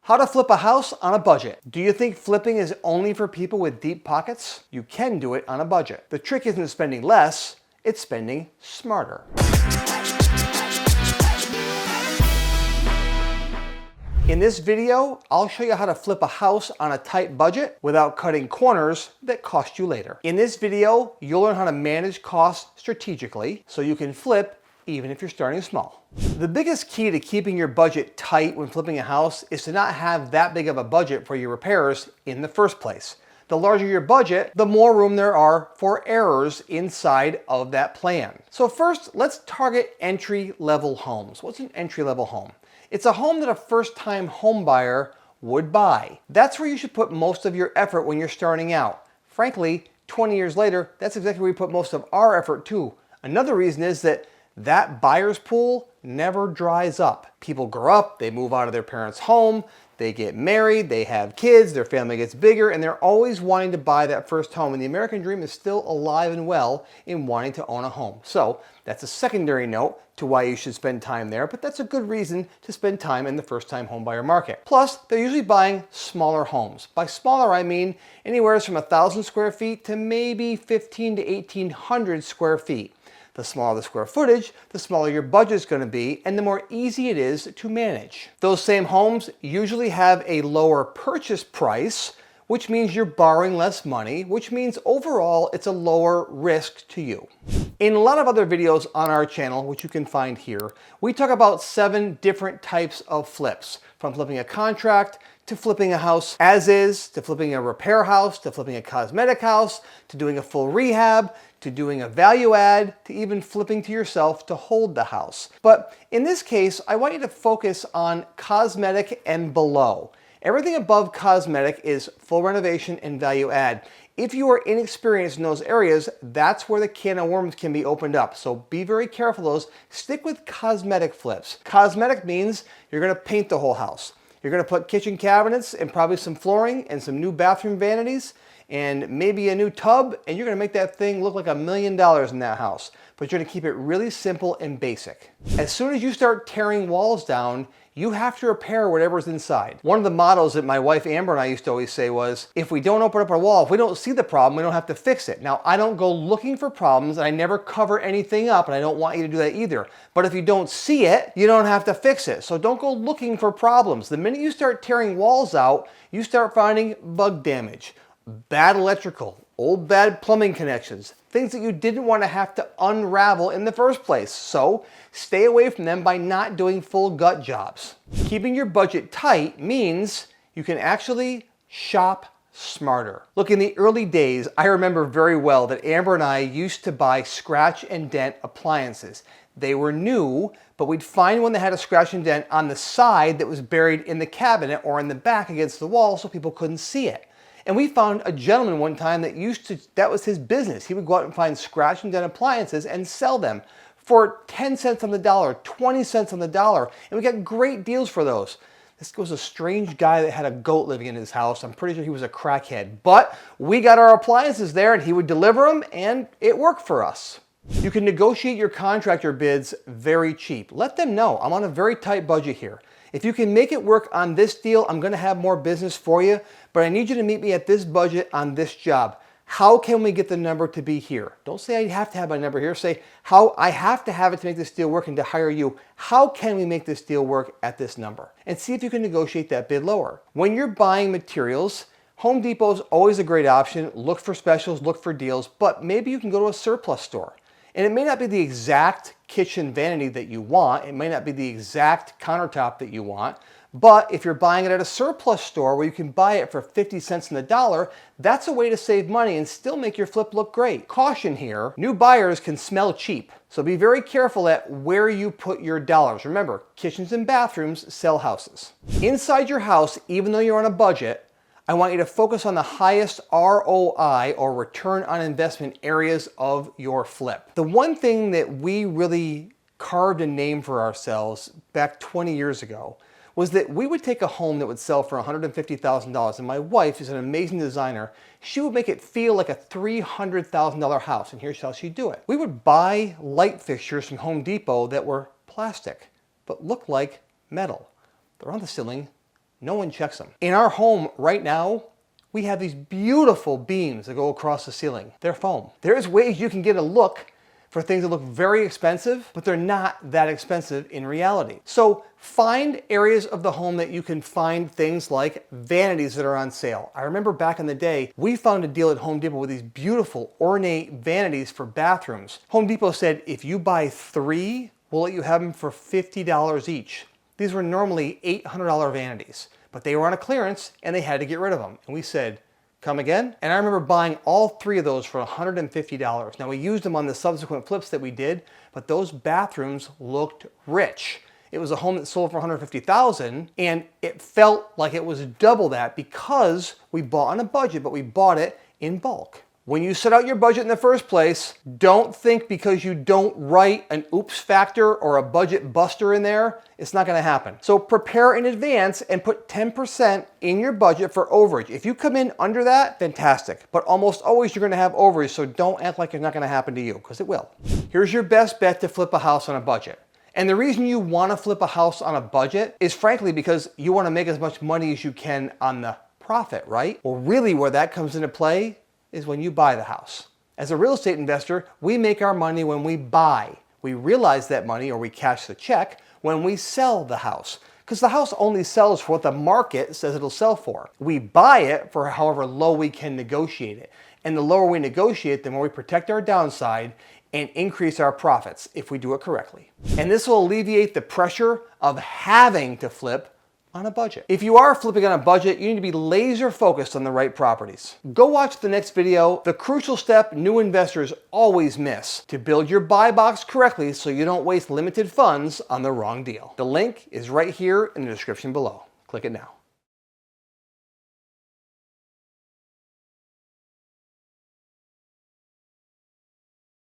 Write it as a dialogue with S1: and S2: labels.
S1: How to flip a house on a budget. Do you think flipping is only for people with deep pockets? You can do it on a budget. The trick isn't spending less, it's spending smarter. In this video, I'll show you how to flip a house on a tight budget without cutting corners that cost you later. In this video, you'll learn how to manage costs strategically so you can flip even if you're starting small. The biggest key to keeping your budget tight when flipping a house is to not have that big of a budget for your repairs in the first place. The larger your budget, the more room there are for errors inside of that plan. So first, let's target entry-level homes. What's an entry-level home? It's a home that a first-time home buyer would buy. That's where you should put most of your effort when you're starting out. Frankly, 20 years later, that's exactly where we put most of our effort too. Another reason is that buyer's pool never dries up. People grow up, they move out of their parents' home, they get married, they have kids, their family gets bigger, and they're always wanting to buy that first home. And the American dream is still alive and well in wanting to own a home. So that's a secondary note to why you should spend time there, but that's a good reason to spend time in the first-time home buyer market. Plus, they're usually buying smaller homes. By smaller, I mean anywhere from 1,000 square feet to maybe 1,500 to 1,800 square feet. The smaller the square footage, the smaller your budget is going to be, and the more easy it is to manage. Those same homes usually have a lower purchase price, which means you're borrowing less money, which means overall it's a lower risk to you. In a lot of other videos on our channel, which you can find here, we talk about 7 different types of flips, from flipping a contract, to flipping a house as is, to flipping a repair house, to flipping a cosmetic house, to doing a full rehab, to doing a value add, to even flipping to yourself to hold the house. But in this case, I want you to focus on cosmetic and below. Everything above cosmetic is full renovation and value add. If you are inexperienced in those areas, that's where the can of worms can be opened up. So be very careful of those. Stick with cosmetic flips. Cosmetic means you're going to paint the whole house. You're going to put kitchen cabinets and probably some flooring and some new bathroom vanities and maybe a new tub, and you're going to make that thing look like $1 million in that house. But you're going to keep it really simple and basic. As soon as you start tearing walls down, you have to repair whatever's inside. One of the mottos that my wife Amber and I used to always say was, if we don't open up our wall, if we don't see the problem, we don't have to fix it. Now, I don't go looking for problems, and I never cover anything up, and I don't want you to do that either. But if you don't see it, you don't have to fix it. So don't go looking for problems. The minute you start tearing walls out, you start finding bug damage, bad electrical, old bad plumbing connections, things that you didn't want to have to unravel in the first place. So stay away from them by not doing full gut jobs. Keeping your budget tight means you can actually shop smarter. Look, in the early days, I remember very well that Amber and I used to buy scratch and dent appliances. They were new, but we'd find one that had a scratch and dent on the side that was buried in the cabinet or in the back against the wall so people couldn't see it. And we found a gentleman one time that was his business. He would go out and find scratch and dent appliances and sell them for 10 cents on the dollar, 20 cents on the dollar. And we got great deals for those. This was a strange guy that had a goat living in his house. I'm pretty sure he was a crackhead. But we got our appliances there and he would deliver them and it worked for us. You can negotiate your contractor bids very cheap. Let them know, I'm on a very tight budget here. If you can make it work on this deal, I'm going to have more business for you, but I need you to meet me at this budget on this job. How can we get the number to be here? Don't say I have to have my number here. Say how I have to have it to make this deal work and to hire you. How can we make this deal work at this number? And see if you can negotiate that bid lower. When you're buying materials, Home Depot is always a great option. Look for specials, look for deals, but maybe you can go to a surplus store. And it may not be the exact kitchen vanity that you want. It may not be the exact countertop that you want. But if you're buying it at a surplus store where you can buy it for 50 cents on the dollar, that's a way to save money and still make your flip look great. Caution here, new buyers can smell cheap. So be very careful at where you put your dollars. Remember, kitchens and bathrooms sell houses. Inside your house, even though you're on a budget, I want you to focus on the highest ROI or return on investment areas of your flip. The one thing that we really carved a name for ourselves back 20 years ago was that we would take a home that would sell for $150,000, and my wife is an amazing designer. She would make it feel like a $300,000 house, and here's how she'd do it. We would buy light fixtures from Home Depot that were plastic, but looked like metal. They're on the ceiling, No one checks them. In our home right now, we have these beautiful beams that go across the ceiling. They're foam. There's ways you can get a look for things that look very expensive, but they're not that expensive in reality. So find areas of the home that you can find things like vanities that are on sale. I remember back in the day, we found a deal at Home Depot with these beautiful ornate vanities for bathrooms. Home Depot said, if you buy 3, we'll let you have them for $50 each. These were normally $800 vanities, but they were on a clearance and they had to get rid of them. And we said, come again? And I remember buying all 3 of those for $150. Now we used them on the subsequent flips that we did, but those bathrooms looked rich. It was a home that sold for $150,000 and it felt like it was double that because we bought on a budget, but we bought it in bulk. When you set out your budget in the first place, don't think because you don't write an oops factor or a budget buster in there, it's not gonna happen. So prepare in advance and put 10% in your budget for overage. If you come in under that, fantastic. But almost always you're gonna have overage, so don't act like it's not gonna happen to you, because it will. Here's your best bet to flip a house on a budget. And the reason you wanna flip a house on a budget is frankly because you wanna make as much money as you can on the profit, right? Well, really where that comes into play is when you buy the house. As a real estate investor, we make our money when we buy. We realize that money, or we cash the check, when we sell the house. Because the house only sells for what the market says it'll sell for. We buy it for however low we can negotiate it. And the lower we negotiate, the more we protect our downside and increase our profits if we do it correctly. And this will alleviate the pressure of having to flip on a budget. If you are flipping on a budget, you need to be laser focused on the right properties. Go watch the next video, the crucial step new investors always miss to build your buy box correctly so you don't waste limited funds on the wrong deal. The link is right here in the description below. Click it now.